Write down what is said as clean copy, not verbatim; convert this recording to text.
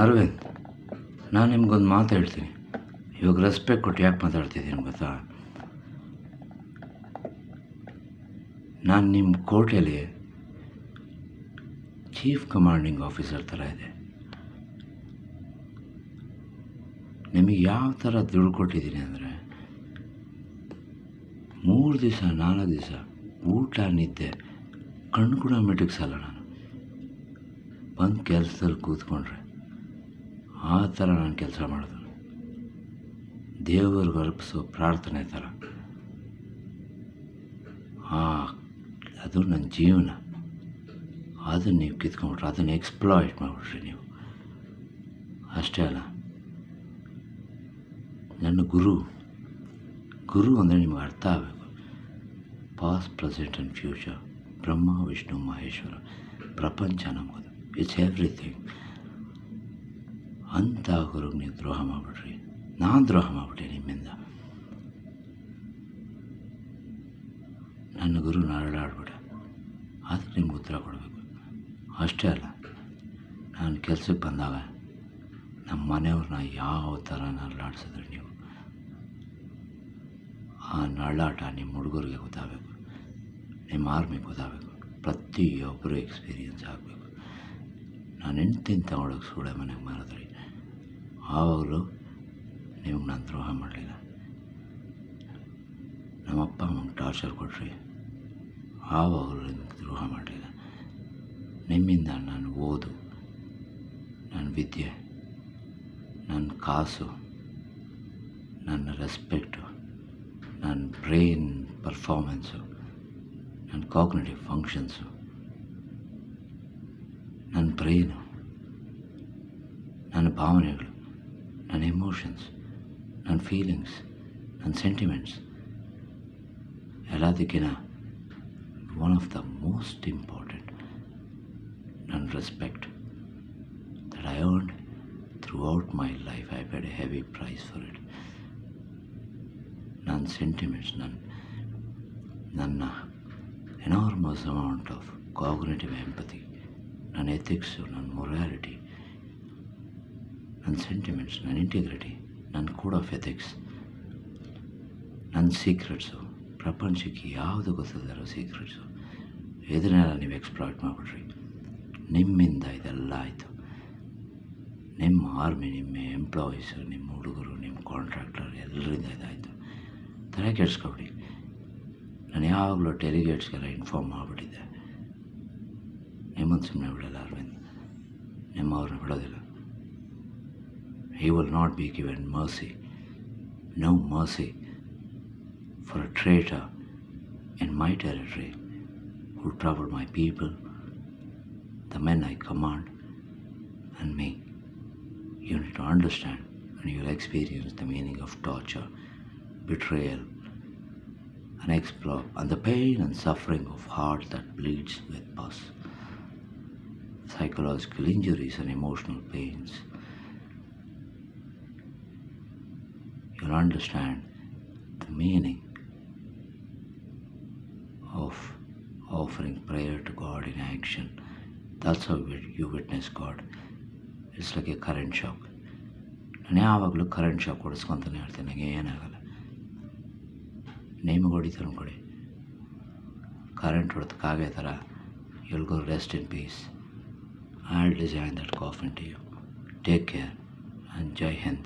ಅರವಿಂದ್, ನಾನು ನಿಮ್ಗೊಂದು ಮಾತು ಹೇಳ್ತೀನಿ. ಇವಾಗ ರೆಸ್ಪೆಕ್ಟ್ ಕೊಟ್ಟು ಯಾಕೆ ಮಾತಾಡ್ತಿದ್ದೀನಿ ಗೊತ್ತಾ? ನಾನು ನಿಮ್ಮ ಕೋಟೆಯಲ್ಲಿ ಚೀಫ್ ಕಮಾಂಡಿಂಗ್ ಆಫೀಸರ್ ಥರ ಇದೆ. ನಿಮಗೆ ಯಾವ ಥರ ದುಡ್ಡು ಕೊಟ್ಟಿದ್ದೀನಿ ಅಂದರೆ 3 ದಿವಸ 4 ದಿವಸ ಊಟ ನಿದ್ದೆ ಕಣ್ಣು ಕೂಡ ಮಿಟಕ್ಸಲ್ಲ. ನಾನು ಬಂದು ಕೆಲಸದಲ್ಲಿ ಕೂತ್ಕೊಂಡ್ರೆ ಆ ಥರ ನಾನು ಕೆಲಸ ಮಾಡೋದು. ದೇವ್ರಿಗೆ ಅರ್ಪಿಸೋ ಪ್ರಾರ್ಥನೆ ಥರ. ಅದು ನನ್ನ ಜೀವನ. ಅದನ್ನು ನೀವು ಕಿತ್ಕೊಂಡ್ಬಿಟ್ರೆ, ಅದನ್ನು ಎಕ್ಸ್ಪ್ಲಾಯ್ಟ್ ಮಾಡಿಬಿಟ್ರಿ ನೀವು. ಅಷ್ಟೇ ಅಲ್ಲ, ನನ್ನ ಗುರು ಅಂದರೆ ನಿಮಗೆ ಅರ್ಥ ಆಗಬೇಕು. Past, present and future, Brahma Vishnu Maheshwara, ಪ್ರಪಂಚ ನಮ್ಮದು. It's everything. ಅಂಥ ಗುರುಗೆ ನೀವು ದ್ರೋಹ ಮಾಡಿಬಿಟ್ರಿ. ನಾನು ದ್ರೋಹ ಮಾಡಿಬಿಟ್ಟೆ ನಿಮ್ಮಿಂದ. ನನ್ನ ಗುರು ನರಳಾಡ್ಬಿಡ. ಅದಕ್ಕೆ ನಿಮ್ಗೆ ಉತ್ತರ ಕೊಡಬೇಕು. ಅಷ್ಟೇ ಅಲ್ಲ, ನಾನು ಕೆಲ್ಸಕ್ಕೆ ಬಂದಾಗ ನಮ್ಮ ಮನೆಯವ್ರನ್ನ ಯಾವ ಥರ ನರಳಾಡ್ಸಿದ್ರೆ ನೀವು, ಆ ನರಳಾಟ ನಿಮ್ಮ ಹುಡುಗರಿಗೆ ಗೊತ್ತಾಗಬೇಕು, ನಿಮ್ಮ ಆರ್ಮಿಗೆ ಗೊತ್ತಾಗಬೇಕು, ಪ್ರತಿಯೊಬ್ಬರು ಎಕ್ಸ್ಪೀರಿಯನ್ಸ್ ಆಗಬೇಕು. ನಾನು ಹೆಂಡ್ತಿನ ತಗೊಳಕ್ಕೆ ಸೂಳೆ ಮನೆಗೆ ಮಾರಿದ್ರಿ, ಆವಾಗಲೂ ನಿಮ್ಗೆ ನಾನು ದ್ರೋಹ ಮಾಡಲಿಲ್ಲ. ನಮ್ಮಪ್ಪ ಅಮ್ಮಂಗೆ ಟಾರ್ಚರ್ ಕೊಟ್ರಿ, ಆವಾಗಲೂ ನಿಮ್ಗೆ ದ್ರೋಹ ಮಾಡಲಿಲ್ಲ. ನಿಮ್ಮಿಂದ ನಾನು ಓದು, ನನ್ನ ವಿದ್ಯೆ, ನನ್ನ ಕಾಸು, ನನ್ನ ರೆಸ್ಪೆಕ್ಟು, ನನ್ನ ಬ್ರೈನ್ ಪರ್ಫಾರ್ಮೆನ್ಸು, ನನ್ನ ಕಾಗ್ನಿಟಿವ್ ಫಂಕ್ಷನ್ಸು, ನನ್ನ ಬ್ರೈನು, ನನ್ನ ಭಾವನೆಗಳು, ನನ್ನ ಎಮೋಷನ್ಸ್, ನನ್ನ ಫೀಲಿಂಗ್ಸ್, ನನ್ನ ಸೆಂಟಿಮೆಂಟ್ಸ್, ಎಲ್ಲದಕ್ಕಿಂತ one of the most important, ನನ್ನ respect that I earned throughout my life. I paid a heavy price for it. ನನ್ನ ಸೆಂಟಿಮೆಂಟ್ಸ್, ನನ್ನ enormous amount of cognitive empathy, ನನ್ನ ಎಥಿಕ್ಸು, ನನ್ನ ಮೊರಾಲಿಟಿ, ನನ್ನ ಸೆಂಟಿಮೆಂಟ್ಸ್, ನನ್ನ ಇಂಟಿಗ್ರಿಟಿ, ನನ್ನ ಕೋಡ್ ಆಫ್ ಎಥಿಕ್ಸ್, ನನ್ನ secrets, ಪ್ರಪಂಚಕ್ಕೆ ಯಾವುದು ಗೊತ್ತಿಲ್ಲದಿರೋ ಸೀಕ್ರೆಟ್ಸು, ಇದನ್ನೆಲ್ಲ ನೀವು ಎಕ್ಸ್ಪ್ಲಾಯ್ಟ್ ಮಾಡಿಬಿಟ್ರಿ. ನಿಮ್ಮಿಂದ ಇದೆಲ್ಲ ಆಯಿತು. ನಿಮ್ಮ ಆರ್ಮಿ, ನಿಮ್ಮ ಎಂಪ್ಲಾಯೀಸು, ನಿಮ್ಮ ಹುಡುಗರು, ನಿಮ್ಮ ಕಾಂಟ್ರಾಕ್ಟರ್, ಎಲ್ಲರಿಂದ ಇದಾಯಿತು. ತಲೆ ಕೆಡಿಸ್ಕೊಬಿಡಿ. ನಾನು ಯಾವಾಗಲೂ ಡೆಲಿಗೇಟ್ಸ್ಗೆಲ್ಲ ಇನ್ಫಾರ್ಮ್ ಮಾಡಿಬಿಟ್ಟಿದ್ದೆ. ನಿಮ್ಮನ್ನು ಸುಮ್ಮನೆ ಬಿಡಲ್ಲ ಅರವಿಂದ್, ನಿಮ್ಮವ್ರನ್ನ ಬಿಡೋದಿಲ್ಲ. He will not be given mercy, no mercy for a traitor in my territory who troubled my people, the men I command, and me. You need to understand, and you will experience the meaning of torture, betrayal, and explore, and the pain and suffering of heart that bleeds with pus, psychological injuries and emotional pains. You'll understand the meaning of offering prayer to God in action. That's how you witness God. It's like a current shock. ನಾನು ಯಾವಾಗಲೂ current shock ಹೊಡಿಸ್ಕೊತಾನೆ ಇರ್ತೀನಿ, ನನಗೆ ಏನಾಗಲ್ಲ. ನೇಮಿಗೆ ಹೊಡಿತಾರೆ ಅನ್ಕೊಡಿ, current ಹೊಡೆದಕ್ಕಾಗೇ ಥರ you'll go rest in peace. I'll design that coffin to you. Take care and Jai Hind.